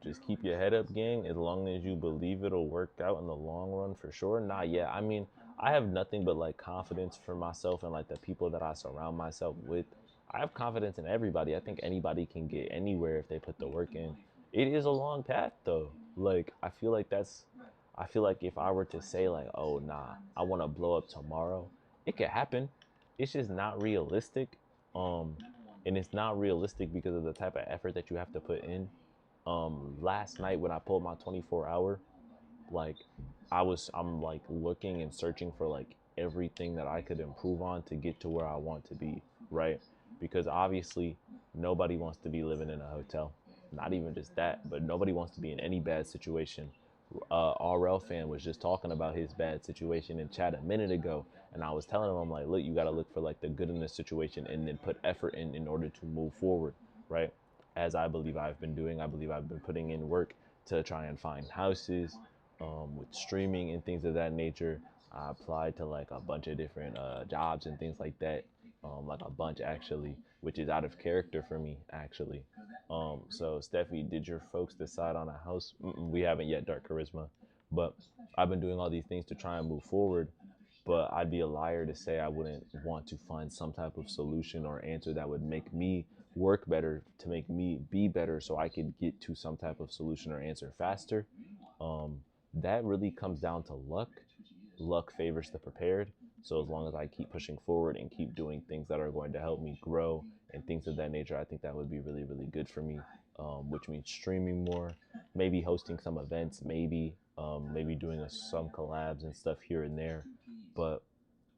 just keep your head up, gang. As long as you believe it'll work out in the long run, for sure. Nah, yeah. I mean, I have nothing but like confidence for myself and like the people that I surround myself with. I have confidence in everybody. I think anybody can get anywhere if they put the work in. It is a long path though. Like I feel like if I were to say like, oh nah, I want to blow up tomorrow, it could happen. It's just not realistic. Um, and it's not realistic because of the type of effort that you have to put in. Last night when I pulled my 24-hour, like I'm like looking and searching for like everything that I could improve on to get to where I want to be, right? Because obviously nobody wants to be living in a hotel. Not even just that, but nobody wants to be in any bad situation. RL fan was just talking about his bad situation in chat a minute ago, and I was telling him, I'm like, look, you got to look for like the good in this situation and then put effort in order to move forward, right? As I believe I've been doing, I believe I've been putting in work to try and find houses, with streaming and things of that nature. I applied to like a bunch of different jobs and things like that, like a bunch actually, which is out of character for me actually. So Steffi, did your folks decide on a house? We haven't yet, Dark Charisma, but I've been doing all these things to try and move forward. But I'd be a liar to say I wouldn't want to find some type of solution or answer that would make me work better, to make me be better, so I could get to some type of solution or answer faster. Um, that really comes down to luck. Luck favors the prepared. So as long as I keep pushing forward and keep doing things that are going to help me grow and things of that nature, I think that would be really, really good for me. Which means streaming more, maybe hosting some events, maybe doing some collabs and stuff here and there. But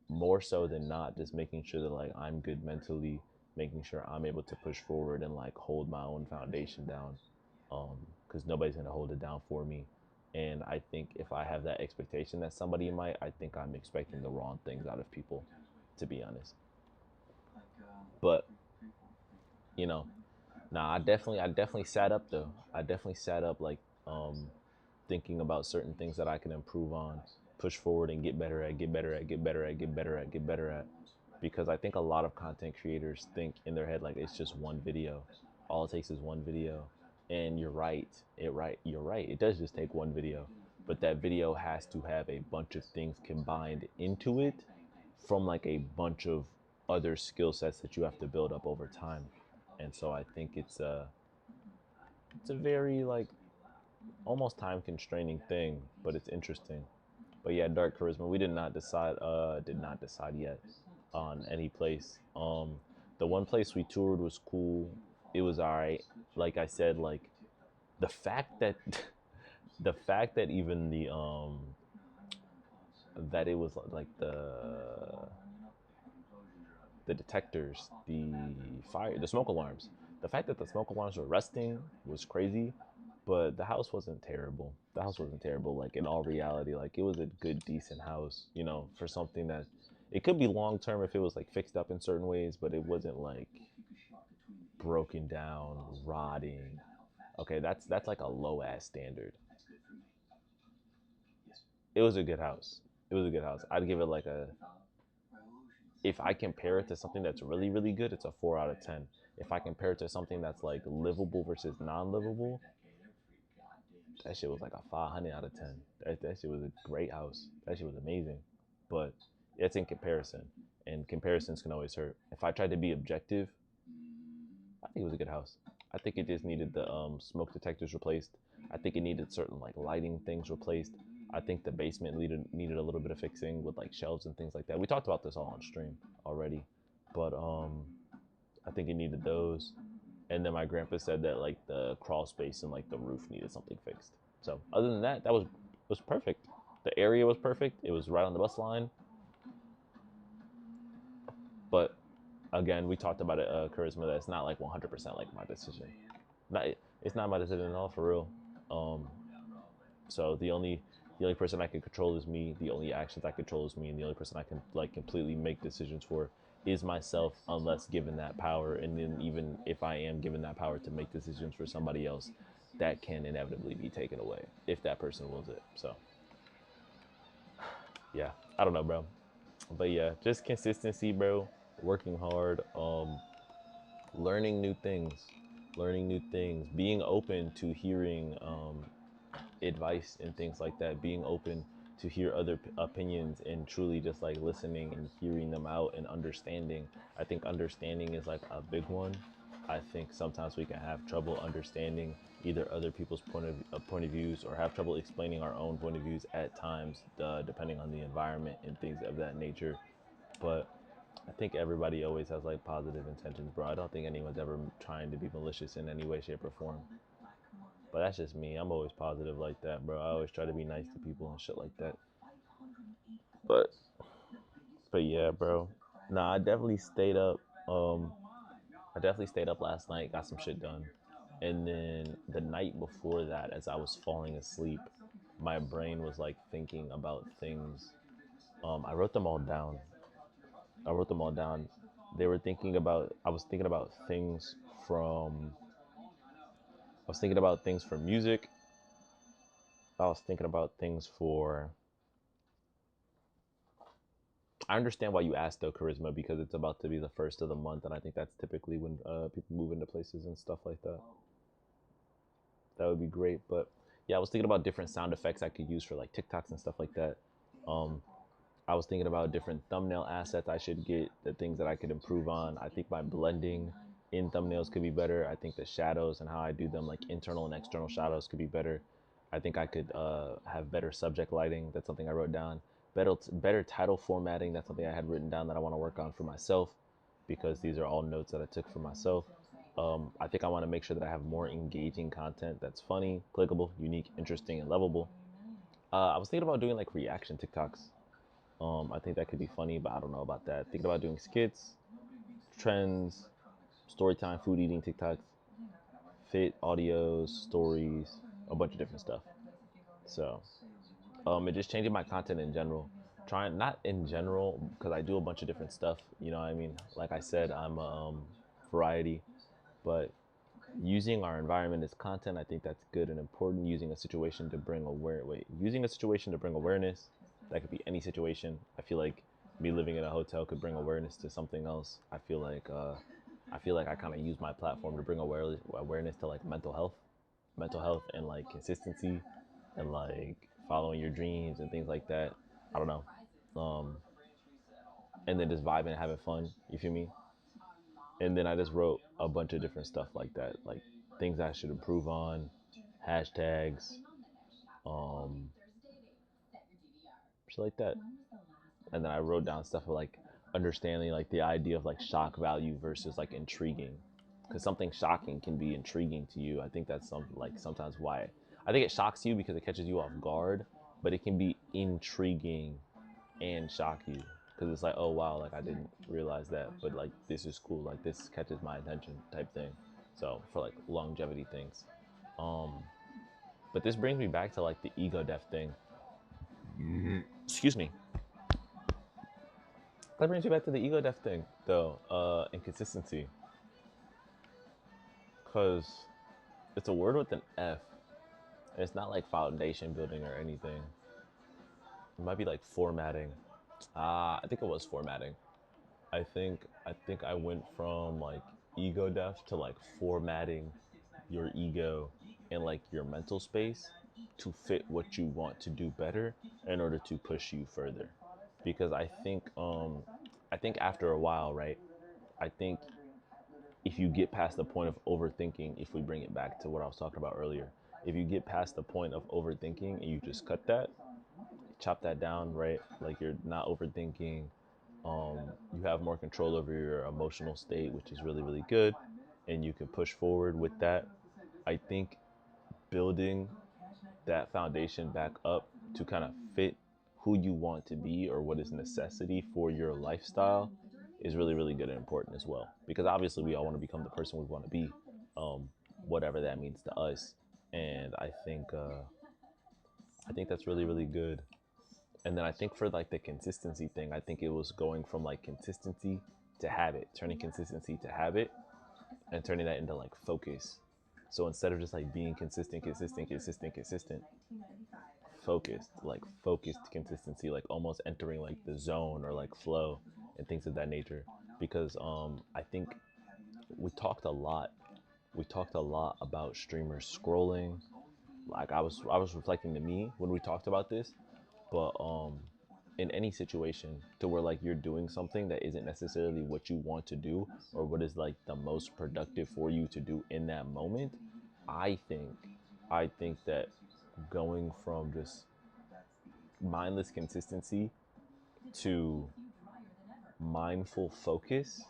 more so than not, just making sure that like I'm good mentally, making sure I'm able to push forward and like hold my own foundation down, because nobody's gonna hold it down for me. And I think if I have that expectation that somebody might, I think I'm expecting the wrong things out of people, to be honest. But you know, nah, I definitely sat up though. I definitely sat up like thinking about certain things that I can improve on, push forward and get better at, get better at, get better at, get better at, get better at. Because I think a lot of content creators think in their head like it's just one video. All it takes is one video. And you're right. It does just take one video. But that video has to have a bunch of things combined into it from like a bunch of other skill sets that you have to build up over time. And so I think it's a very like almost time constraining thing, but it's interesting. But yeah, Dark Charisma, we did not decide yet on any place. The one place we toured was cool. It was all right. Like I said, like the fact that the fact that even that it was like the detectors, the smoke alarms. The fact that the smoke alarms were resting was crazy, but the house wasn't terrible. The house wasn't terrible. Like in all reality, like it was a good, decent house. You know, for something that it could be long term if it was like fixed up in certain ways, but it wasn't like broken down, rotting. Okay, that's like a low ass standard. It was a good house. It was a good house. I'd give it like a, if I compare it to something that's really, really good, it's a 4 out of 10. If I compare it to something that's like livable versus non-livable, that shit was like a 500 out of 10. That shit was a great house. That shit was amazing. But it's in comparison, and comparisons can always hurt. If I tried to be objective, I think it was a good house. I think it just needed the smoke detectors replaced. I think it needed certain like lighting things replaced. I think the basement needed a little bit of fixing with like shelves and things like that. We talked about this all on stream already, but I think it needed those. And then my grandpa said that like the crawl space and like the roof needed something fixed. So other than that, that was perfect. The area was perfect. It was right on the bus line. But again, we talked about it, charisma. That's not like 100% like my decision. Not it's not my decision at all for real. Um, so the only person I can control is me. The only actions I control is me, and the only person I can like completely make decisions for is myself, unless given that power. And then even if I am given that power to make decisions for somebody else, that can inevitably be taken away if that person wills it. So yeah, I don't know, bro. But yeah, just consistency, bro. Working hard, learning new things. learning new things, being open to hearing advice and things like that, being open to hear other opinions and truly just like listening and hearing them out and understanding. I think understanding is like a big one. I think sometimes we can have trouble understanding either other people's point of views or have trouble explaining our own point of views at times, depending on the environment and things of that nature. But I think everybody always has like positive intentions, bro. I don't think anyone's ever trying to be malicious in any way, shape, or form. But that's just me. I'm always positive like that, bro. I always try to be nice to people and shit like that. But yeah, bro. Nah, I definitely stayed up. Um, I definitely stayed up last night, got some shit done. And then the night before that, as I was falling asleep, my brain was like thinking about things. I wrote them all down. I wrote them all down. They were thinking about. I was thinking about things from. I was thinking about things for music. I was thinking about things for. I understand why you asked though, charisma, because it's about to be the first of the month, and I think that's typically when people move into places and stuff like that. That would be great. But yeah, I was thinking about different sound effects I could use for like TikToks and stuff like that. Um, I was thinking about different thumbnail assets I should get, the things that I could improve on. I think my blending in thumbnails could be better. I think the shadows and how I do them, like internal and external shadows, could be better. I think I could have better subject lighting. That's something I wrote down. Better title formatting. That's something I had written down that I want to work on for myself, because these are all notes that I took for myself. I think I want to make sure that I have more engaging content that's funny, clickable, unique, interesting, and lovable. I was thinking about doing like reaction TikToks. I think that could be funny, but I don't know about that. Thinking about doing skits, trends, story time, food eating TikToks, fit audios, stories, a bunch of different stuff. So, and just changing my content in general. Trying not in general because I do a bunch of different stuff. You know what I mean? Like I said, I'm variety, but using our environment as content, I think that's good and important. Using a situation to bring using a situation to bring awareness. That could be any situation. I feel like me living in a hotel could bring awareness to something else. I feel like I kind of use my platform to bring awareness to like mental health and like consistency and like following your dreams and things like that. I don't know. Um, and then just vibing and having fun. You feel me? And then I just wrote a bunch of different stuff like that, like things I should improve on, hashtags, um, shit like that. And then I wrote down stuff like understanding like the idea of like shock value versus like intriguing, because something shocking can be intriguing to you. I think that's sometimes why I think it shocks you because it catches you off guard, but it can be intriguing and shock you because it's like, oh wow, like I didn't realize that, but like this is cool, like this catches my attention type thing. So for like longevity things. um but this brings me back to like the ego death thing. Excuse me. That brings me back to the ego death thing though, and consistency, because it's a word with an F, and it's not like foundation building or anything. It might be like formatting. I think it was formatting. I think I went from like ego death to like formatting your ego and like your mental space to fit what you want to do better in order to push you further. Because I think after a while, right? I think if you get past the point of overthinking, if we bring it back to what I was talking about earlier, if you get past the point of overthinking and you just cut that, chop that down, right? Like you're not overthinking. You have more control over your emotional state, which is really, really good. And you can push forward with that. I think building that foundation back up to kind of fit who you want to be or what is necessity for your lifestyle is really, really good and important as well. Because obviously, we all want to become the person we want to be, um, whatever that means to us. And I think that's really, really good. And then I think for like the consistency thing, I think it was going from like consistency to habit, turning consistency to habit, and turning that into like focus. So instead of just like being consistent, focused consistency, like almost entering like the zone or like flow and things of that nature. Because I think we talked a lot We talked a lot about streamers scrolling. Like I was reflecting to me when we talked about this, but in any situation to where like you're doing something that isn't necessarily what you want to do or what is like the most productive for you to do in that moment, I think I think that going from just mindless consistency to mindful focus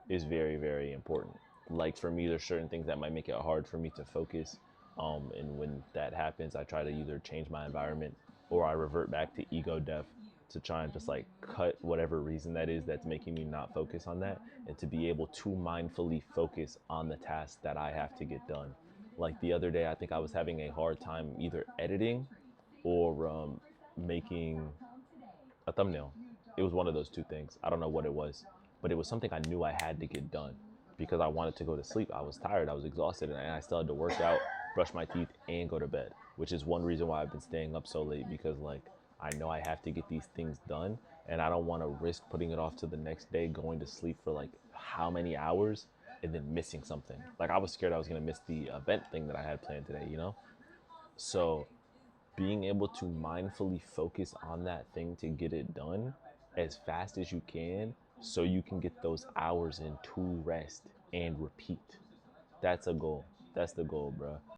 is very, very important. Like for me, there's certain things that might make it hard for me to focus. And when that happens, I try to either change my environment or I revert back to ego death to try and just like cut whatever reason that is that's making me not focus on that and to be able to mindfully focus on the task that I have to get done. Like the other day, I think I was having a hard time either editing or making a thumbnail. It was one of those two things. I don't know what it was, but it was something I knew I had to get done because I wanted to go to sleep. I was tired, I was exhausted, and I still had to work out, brush my teeth, and go to bed, which is one reason why I've been staying up so late because, like, I know I have to get these things done, and I don't want to risk putting it off to the next day, going to sleep for like how many hours, and then missing something. Like, I was scared I was going to miss the event thing that I had planned today, you know? So, being able to mindfully focus on that thing to get it done as fast as you can so you can get those hours in to rest and repeat. That's a goal. That's the goal, bro.